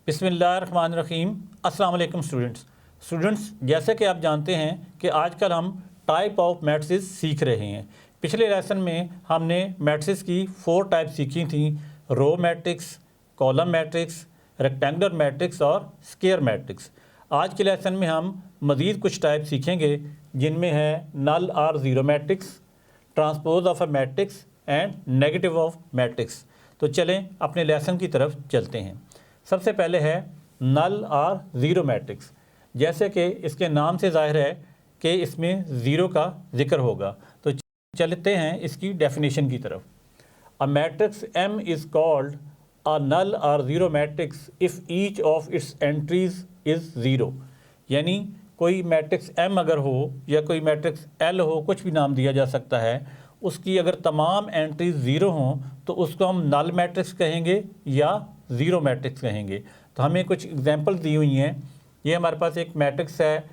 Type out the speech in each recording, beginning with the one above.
बिस्मिल्लाहिर्रहमानिर्रहीम। अस्सलाम वालेकुम स्टूडेंट्स, जैसे कि आप जानते हैं कि आजकल हम टाइप ऑफ मैट्रिसेस सीख रहे हैं। पिछले लेसन में हमने मैट्रिसेस की 4 टाइप सीखी थी: row matrix, column matrix, rectangular matrix और स्क्वायर मैट्रिक्स। आज के लेसन में हम मज़ीद कुछ टाइप सीखेंगे जिनमें है नल और zero matrix, transpose of a matrix and negative of matrix. तो चलें अपने लेसन की तरफ चलते हैं। सबसे पहले है नल और ज़ीरो मैट्रिक्स। जैसे कि इसके नाम से ज़ाहिर है कि इसमें ज़ीरो का जिक्र होगा, तो चलते हैं इसकी डेफिनेशन की तरफ। A matrix M is called a null और zero matrix if each of its entries is zero. यानी कोई मैट्रिक्स M अगर हो या कोई मैट्रिक्स L हो, कुछ भी नाम दिया जा सकता है, उसकी अगर तमाम एंट्रीज ज़ीरो हों तो उसको हम नल मैट्रिक्स कहेंगे या ज़ीरो मैट्रिक्स कहेंगे। तो हमें कुछ एग्जांपल दी हुई हैं। ये हमारे पास एक मैट्रिक्स है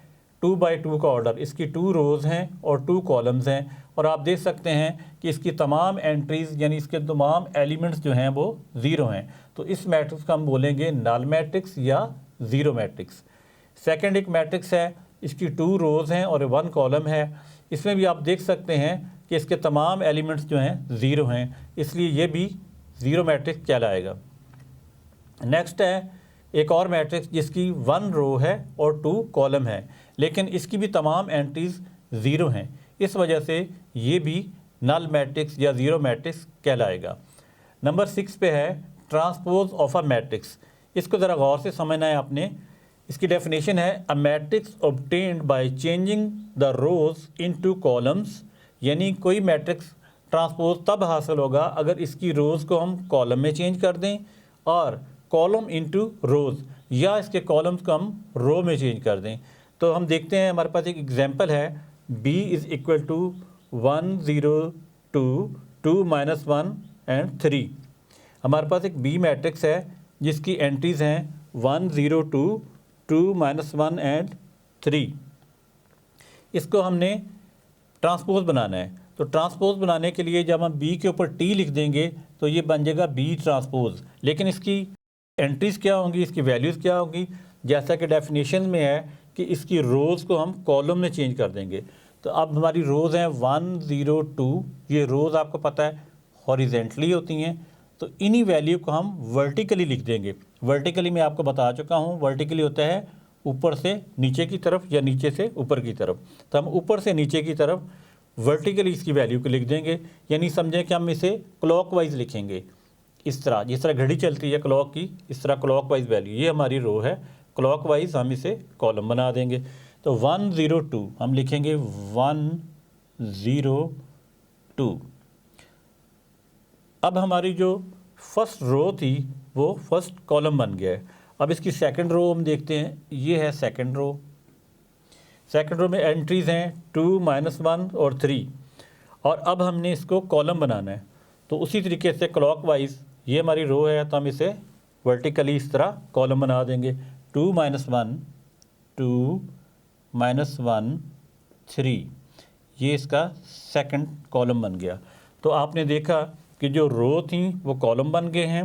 2 बाई 2 का ऑर्डर, इसकी 2 रोज़ हैं और 2 कॉलम्स हैं, और आप देख सकते हैं कि इसकी तमाम एंट्रीज़ यानी इसके तमाम एलिमेंट्स जो हैं वो ज़ीरो हैं। तो इस मैट्रिक्स को हम बोलेंगे नल मैट्रिक्स या ज़ीरो मैट्रिक्स। सेकेंड एक मैट्रिक्स है, इसकी 2 रोज़ हैं और 1 कॉलम है। इसमें भी आप देख सकते हैं कि इसके तमाम एलिमेंट्स जो हैं ज़ीरो हैं, इसलिए ये भी ज़ीरो मैट्रिक्स कहलाएगा। नेक्स्ट है एक और मैट्रिक्स जिसकी 1 रो है और 2 कॉलम है, लेकिन इसकी भी तमाम एंट्रीज ज़ीरो हैं, इस वजह से ये भी नल मैट्रिक्स या ज़ीरो मैट्रिक्स कहलाएगा। नंबर 6 पे है ट्रांसपोज ऑफ अ मैट्रिक्स। इसको ज़रा गौर से समझना है आपने। इसकी डेफिनेशन है a matrix obtained by changing the rose into columns. यानी कोई मैट्रिक्स ट्रांसपोज तब हासिल होगा अगर इसकी रोज़ को हम कॉलम में चेंज कर दें और कॉलम इनटू रोज़, या इसके कॉलम्स को हम रो में चेंज कर दें। तो हम देखते हैं, हमारे पास एक एग्जांपल है B is equal to 1 0 2 2 minus 1 and 3। हमारे पास एक B मैट्रिक्स है जिसकी एंट्रीज़ हैं 1 0 2 2 माइनस 1 एंड 3। इसको हमने ट्रांसपोज बनाना है। तो ट्रांसपोज बनाने के लिए जब हम B के ऊपर T लिख देंगे तो ये बन जाएगा B ट्रांसपोज। लेकिन इसकी एंट्रीज़ क्या होंगी, इसकी वैल्यूज़ क्या होंगी? जैसा कि डेफिनेशन में है कि इसकी रोज़ को हम कॉलम में चेंज कर देंगे। तो अब हमारी रोज़ हैं 1 0 2। ये रोज़ आपको पता है हॉरिजेंटली होती हैं, तो इन्हीं वैल्यू को हम वर्टिकली लिख देंगे। वर्टिकली मैं आपको बता चुका हूँ, वर्टिकली होता है ऊपर से नीचे की तरफ या नीचे से ऊपर की तरफ। तो हम ऊपर से नीचे की तरफ वर्टिकली इसकी वैल्यू को लिख देंगे। यानी समझें कि हम इसे क्लॉकवाइज लिखेंगे, इस तरह जिस तरह घड़ी चलती है क्लॉक की, इस तरह क्लॉकवाइज वैल्यू। ये हमारी रो है, क्लॉकवाइज हम इसे कॉलम बना देंगे। तो 1 0 2 हम लिखेंगे 1 0 2। अब हमारी जो फर्स्ट रो थी वो फर्स्ट कॉलम बन गया है। अब इसकी सेकंड रो हम देखते हैं, ये है सेकंड रो। सेकंड रो में एंट्रीज़ हैं 2 माइनस 1 और 3, और अब हमने इसको कॉलम बनाना है। तो उसी तरीके से क्लॉकवाइज ये हमारी रो है, तो हम इसे वर्टिकली इस तरह कॉलम बना देंगे। 2 माइनस 1 2 माइनस 1 3, ये इसका सेकंड कॉलम बन गया। तो आपने देखा कि जो रो थी वो कॉलम बन गए हैं,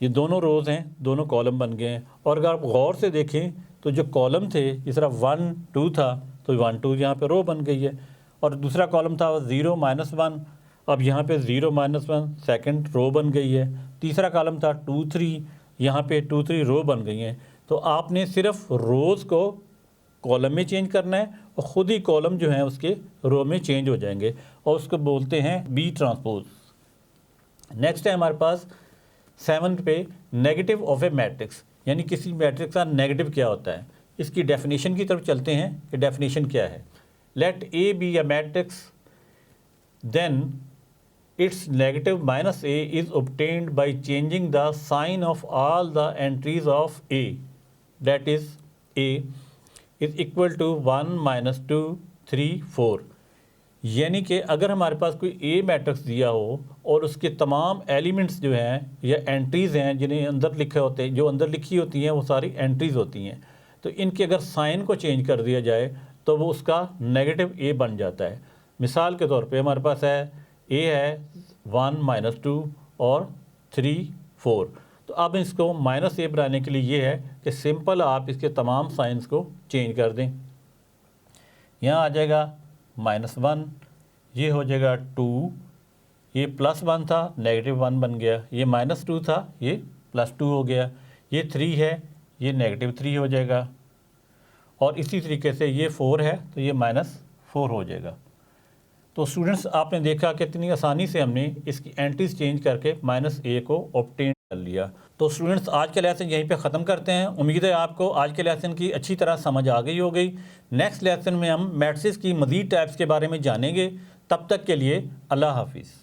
ये दोनों रोज़ हैं, दोनों कॉलम बन गए हैं। और अगर आप गौर से देखें तो जो कॉलम थे, इस तरह 1 2 था तो 1 2 यहाँ पे रो बन गई है, और दूसरा कॉलम था 0 माइनस 1, अब यहाँ पे 0 माइनस 1 सेकेंड रो बन गई है। तीसरा कॉलम था 2 3, यहाँ पे 2 3 रो बन गई हैं। तो आपने सिर्फ रोज़ को कॉलम में चेंज करना है और ख़ुद ही कॉलम जो हैं उसके रो में चेंज हो जाएंगे, और उसको बोलते हैं B ट्रांसपोज। नेक्स्ट है हमारे पास 7 पे नेगेटिव ऑफ ए मैट्रिक्स। यानी किसी मैट्रिक्स का नेगेटिव क्या होता है, इसकी डेफिनेशन की तरफ चलते हैं कि डेफिनेशन क्या है। Let A be a matrix then its negative minus A is obtained by changing the sign of all the entries of A, that is A is equal to 1 minus 2 3 4। यानी कि अगर हमारे पास कोई A मैट्रिक्स दिया हो और उसके तमाम एलिमेंट्स जो हैं या एंट्रीज़ हैं जिन्हें अंदर लिखे होते हैं, जो अंदर लिखी होती हैं वो सारी एंट्रीज़ होती हैं, तो इनके अगर साइन को चेंज कर दिया जाए तो वो उसका नेगेटिव A बन जाता है। मिसाल के तौर पे हमारे पास है A है 1 माइनस 2 और 3 4। तो अब इसको माइनस ए बनाने के लिए ये है कि सिंपल आप इसके तमाम साइंस को चेंज कर दें। यहाँ आ जाएगा -1, ये हो जाएगा 2, ये +1 था -1 बन गया, ये -2 था ये +2 हो गया, ये 3 है ये -3 हो जाएगा, और इसी तरीके से ये 4 है तो ये -4 हो जाएगा। तो स्टूडेंट्स आपने देखा कि कितनी आसानी से हमने इसकी एंट्रीज चेंज करके -a को ऑब्टेन कर लिया। तो स्टूडेंट्स आज का लेसन यहीं पे ख़त्म करते हैं। उम्मीद है आपको आज के लेसन की अच्छी तरह समझ आ गई हो गई। नेक्स्ट लेसन में हम मैट्रिसेस की मज़ीद टाइप्स के बारे में जानेंगे। तब तक के लिए अल्लाह हाफिज़।